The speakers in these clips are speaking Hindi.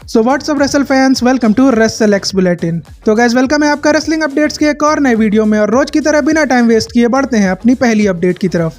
So what's up wrestle fans, welcome to wrestle X bulletin. तो गाइस वेलकम है आपका रेसलिंग अपडेट्स के एक और नए वीडियो में। और रोज की तरह बिना टाइम वेस्ट किए बढ़ते हैं अपनी पहली अपडेट की तरफ।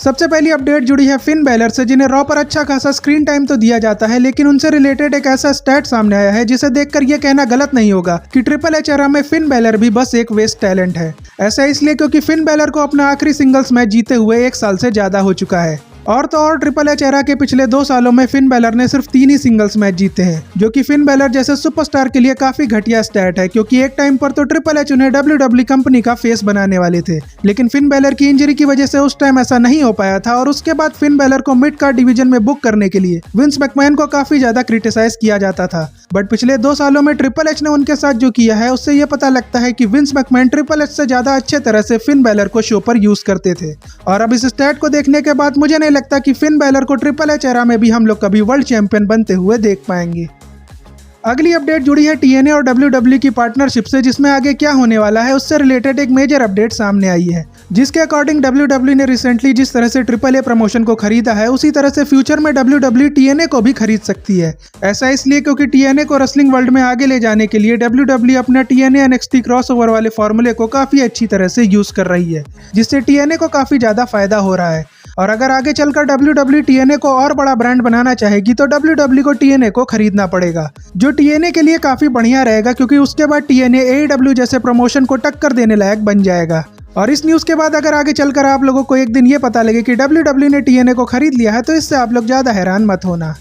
सबसे पहली अपडेट जुड़ी है फिन बैलर से, जिन्हें रॉ पर अच्छा खासा स्क्रीन टाइम तो दिया जाता है, लेकिन उनसे रिलेटेड एक ऐसा स्टैट सामने आया है जिसे देखकर यह कहना गलत नहीं होगा कि ट्रिपल एच एरा में फिन बैलर भी बस एक वेस्ट टैलेंट है। ऐसा इसलिए क्योंकि फिन बैलर को अपना आखिरी सिंगल्स मैच जीते हुए 1 साल से ज्यादा हो चुका है। और तो और ट्रिपल एच एरा के पिछले 2 सालों में फिन बैलर ने सिर्फ 3 ही सिंगल्स मैच जीते हैं, जो कि फिन बैलर जैसे सुपरस्टार के लिए काफी घटिया स्टैट है, क्योंकि एक टाइम पर तो ट्रिपल एच उन्हें WWE कंपनी का फेस बनाने वाले थे। लेकिन फिन बैलर की इंजरी की वजह से उस टाइम ऐसा नहीं हो पाया था, और उसके बाद फिन बैलर को मिड कार्ड डिवीजन में बुक करने के लिए विंस मैकमैन को काफी ज्यादा क्रिटिसाइज किया जाता था। बट पिछले 2 सालों में ट्रिपल एच ने उनके साथ जो किया है, उससे यह पता लगता है कि विंस मैकमैन ट्रिपल एच से ज्यादा अच्छे तरह से फिन बैलर को शो पर यूज करते थे। और अब इस स्टैट को देखने के बाद मुझे नहीं लगता कि फिन बैलर को ट्रिपल एच एरा में भी हम लोग कभी वर्ल्ड चैंपियन बनते हुए देख पाएंगे। अगली अपडेट जुड़ी है TNA और WWE की पार्टनरशिप से, जिसमें आगे क्या होने वाला है उससे रिलेटेड एक मेजर अपडेट सामने आई है, जिसके अकॉर्डिंग WWE ने रिसेंटली जिस तरह से AAA प्रमोशन को खरीदा है, उसी तरह से फ्यूचर में WWE TNA को भी खरीद सकती है। ऐसा इसलिए क्योंकि TNA को रेसलिंग वर्ल्ड में आगे ले जाने के लिए WWE अपने TNA NXT क्रॉसओवर वाले फॉर्मूले को काफी अच्छी तरह से यूज कर रही है, जिससे TNA को काफी ज्यादा फायदा हो रहा है। और अगर आगे चलकर WWE TNA को और बड़ा ब्रांड बनाना चाहेगी तो WWE को TNA को खरीदना पड़ेगा, जो TNA के लिए काफी बढ़िया रहेगा, क्योंकि उसके बाद TNA AEW जैसे प्रमोशन को टक्कर देने लायक बन जाएगा। और इस न्यूज के बाद अगर आगे चलकर आप लोगों को एक दिन ये पता लगे कि WWE ने TNA को खरीद लिया है, तो इससे आप लोग ज्यादा हैरान मत होना।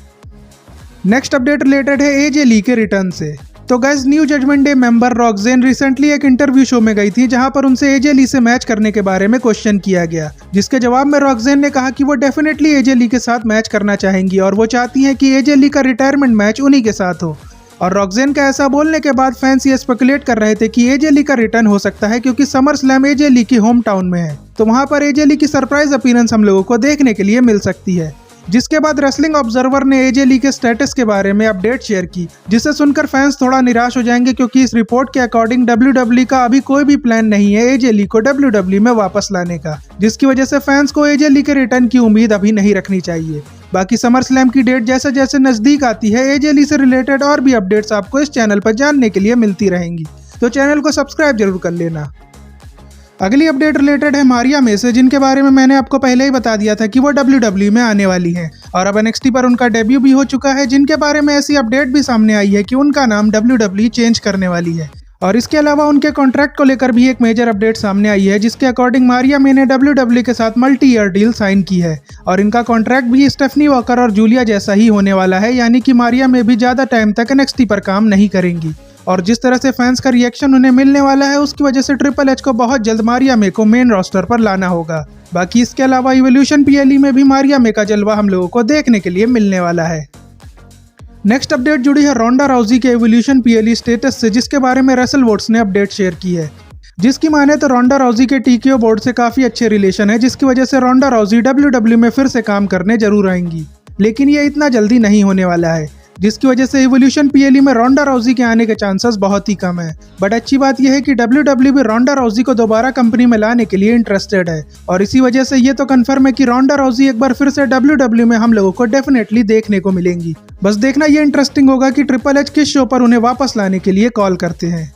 नेक्स्ट अपडेट रिलेटेड है AJ ली के रिटर्न से। तो guys, new judgment day member Roxanne recently एक इंटरव्यू शो में गई थी, जहां पर उनसे AJ ली से मैच करने के बारे में क्वेश्चन किया गया, जिसके जवाब में रॉक्सेन ने कहा कि वो डेफिनेटली AJ ली के साथ मैच करना चाहेंगी और वो चाहती हैं कि AJ ली का रिटायरमेंट मैच उन्हीं के साथ हो। और रॉक्सेन का ऐसा बोलने के बाद फैंस ये स्पेकुलेट कर रहे थे कि AJ ली का रिटर्न हो सकता है, क्योंकि समर स्लैम AJ ली की होम टाउन में है, तो वहां पर AJ ली की सरप्राइज अपीयरेंस हम लोगों को देखने के लिए मिल सकती है। जिसके बाद रेसलिंग ऑब्जर्वर ने AJ ली के स्टेटस के बारे में अपडेट शेयर की, जिसे सुनकर फैंस थोड़ा निराश हो जाएंगे, क्योंकि इस रिपोर्ट के अकॉर्डिंग WWE का अभी कोई भी प्लान नहीं है AJ ली को WWE में वापस लाने का, जिसकी वजह से फैंस को AJ ली के रिटर्न की उम्मीद अभी नहीं रखनी चाहिए। बाकी समर स्लैम की डेट जैसे जैसे नजदीक आती है, AJ ली से रिलेटेड और भी अपडेट्स आपको इस चैनल पर जानने के लिए मिलती रहेंगी, तो चैनल को सब्सक्राइब जरूर कर लेना। अगली अपडेट रिलेटेड है मारिया में से, जिनके बारे में मैंने आपको पहले ही बता दिया था कि वो WWE में आने वाली हैं, और अब NXT पर उनका डेब्यू भी हो चुका है, जिनके बारे में ऐसी अपडेट भी सामने आई है कि उनका नाम WWE चेंज करने वाली है। और इसके अलावा उनके कॉन्ट्रैक्ट को लेकर भी एक मेजर अपडेट सामने आई है, जिसके अकॉर्डिंग मारिया में ने WWE के साथ मल्टी ईयर डील साइन की है, और इनका कॉन्ट्रैक्ट भी स्टेफनी वॉकर और जूलिया जैसा ही होने वाला है, यानी कि मारिया में भी ज्यादा टाइम तक NXT पर काम नहीं करेंगी। और जिस तरह से फैंस का रिएक्शन उन्हें मिलने वाला है, उसकी वजह से ट्रिपल एच को बहुत जल्द मारिया में को मेन रोस्टर पर लाना होगा। बाकी इसके अलावा इवोल्यूशन PLE में भी मारिया में का जलवा हम लोगों को देखने के लिए मिलने वाला है। नेक्स्ट अपडेट जुड़ी है रोंडा राउजी के इवोल्यूशन PLE स्टेटस से, जिसके बारे में रेसल वोट्स ने अपडेट शेयर की है। जिसकी माने तो रोंडा राउजी के TKO बोर्ड से काफी अच्छे रिलेशन है, जिसकी वजह से रोंडा राउजी WWE में फिर से काम करने जरूर आएंगी, लेकिन ये इतना जल्दी नहीं होने वाला है, जिसकी वजह से इवोल्यूशन PLE में रोंडा राउजी के आने के चांसेस बहुत ही कम है। बट अच्छी बात यह है कि WWE भी रोंडा राउजी को दोबारा कंपनी में लाने के लिए इंटरेस्टेड है, और इसी वजह से ये तो कंफर्म है कि रोंडा राउजी एक बार फिर से WWE में हम लोगों को डेफिनेटली देखने को मिलेंगी। बस देखना ये इंटरेस्टिंग होगा कि ट्रिपल एच किस शो पर उन्हें वापस लाने के लिए कॉल करते हैं।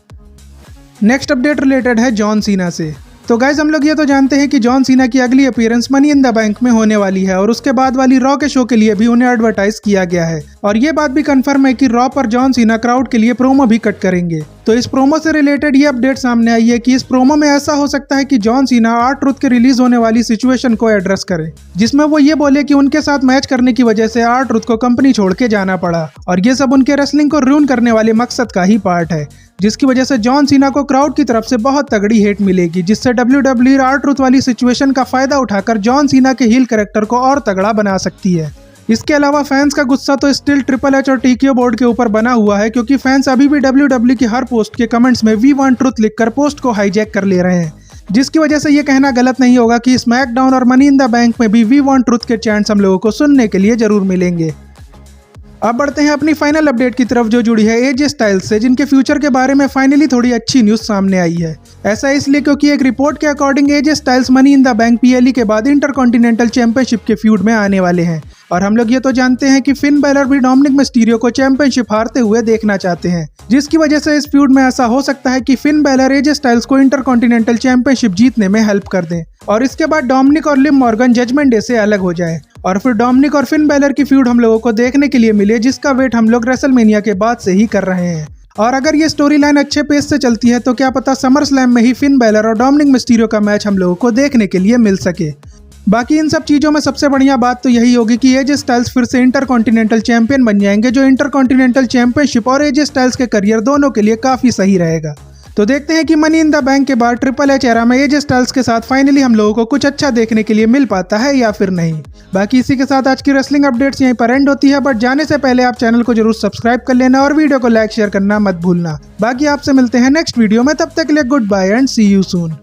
नेक्स्ट अपडेट रिलेटेड है जॉन सीना से। तो गाइज, हम लोग ये तो जानते हैं कि जॉन सीना की अगली appearance money in the bank में होने वाली है, और उसके बाद वाली रॉ के शो के लिए भी उन्हें एडवर्टाइज किया गया है, और ये बात भी कंफर्म है कि रॉ पर जॉन सीना क्राउड के लिए प्रोमो भी कट करेंगे। तो इस प्रोमो से रिलेटेड ये अपडेट सामने आई है कि इस प्रोमो में ऐसा हो सकता है कि जॉन सीना R-Truth के रिलीज होने वाली सिचुएशन को एड्रेस करे, जिसमें वो ये बोले कि उनके साथ मैच करने की वजह से R-Truth को कंपनी छोड़ के जाना पड़ा, और ये सब उनके रेसलिंग को रूइन करने वाले मकसद का ही पार्ट है, जिसकी वजह से जॉन सीना को क्राउड की तरफ से बहुत तगड़ी हेट मिलेगी, जिससे WWE R-Truth वाली सिचुएशन का फायदा उठाकर जॉन सीना के हील कैरेक्टर को और तगड़ा बना सकती है। इसके अलावा फैंस का गुस्सा तो स्टिल ट्रिपल एच और TKO बोर्ड के ऊपर बना हुआ है, क्योंकि फैंस अभी भी WWE की हर पोस्ट के कमेंट्स में "वी वांट ट्रुथ" लिखकर पोस्ट को हाईजैक कर ले रहे हैं, जिसकी वजह से ये कहना गलत नहीं होगा कि स्मैकडाउन और मनी इन द बैंक में भी "वी वांट ट्रुथ" के चैंट्स हम लोगों को सुनने के लिए जरूर मिलेंगे। अब बढ़ते हैं अपनी फाइनल अपडेट की तरफ जो जुड़ी है एजे स्टाइल्स से, जिनके फ्यूचर के बारे में फाइनली थोड़ी अच्छी न्यूज सामने आई है। ऐसा इसलिए क्योंकि एक रिपोर्ट के according AJ Styles money in the bank PLE के बाद इंटरकॉन्टिनेंटल चैंपियनशिप के फ्यूड में आने वाले हैं। और हम लोग ये तो जानते हैं कि फिन बैलर भी डोमिनिक मिस्टीरियो को चैंपियनशिप हारते हुए देखना चाहते हैं, जिसकी वजह से इस फ्यूड में ऐसा हो सकता है कि फिन बैलर एजे स्टाइल्स को इंटरकॉन्टिनेंटल चैंपियनशिप जीतने में हेल्प कर दें और इसके बाद डोमिनिक और लिव मॉर्गन जजमेंट डे से अलग हो जाए और फिर डोमिनिक और फिन बैलर की फ्यूड हम लोगों को देखने के लिए मिले, जिसका वेट हम लोग रेसलमेनिया के बाद से ही कर रहे हैं। और अगर ये स्टोरी लाइन अच्छे पेस से चलती है तो क्या पता समर स्लैम में ही फिन बैलर और डोमिनिक मिस्टीरियो का मैच हम लोगों को देखने के लिए मिल सके। बाकी इन सब चीज़ों में सबसे बढ़िया बात तो यही होगी कि एजे स्टाइल्स फिर से इंटरकॉन्टिनेंटल चैंपियन बन जाएंगे, जो इंटरकॉन्टिनेंटल चैंपियनशिप और एजे स्टाइल्स के करियर दोनों के लिए काफ़ी सही रहेगा। तो देखते हैं कि मनी इन द बैंक के बाद ट्रिपल एच एरा में एजे स्टाइल्स के साथ फाइनली हम लोगों को कुछ अच्छा देखने के लिए मिल पाता है या फिर नहीं। बाकी इसी के साथ आज की रेसलिंग अपडेट्स यहीं पर एंड होती है, बट जाने से पहले आप चैनल को जरूर सब्सक्राइब कर लेना और वीडियो को लाइक शेयर करना मत भूलना। बाकी आपसे मिलते हैं नेक्स्ट वीडियो में, तब तक के लिए good bye and see you soon.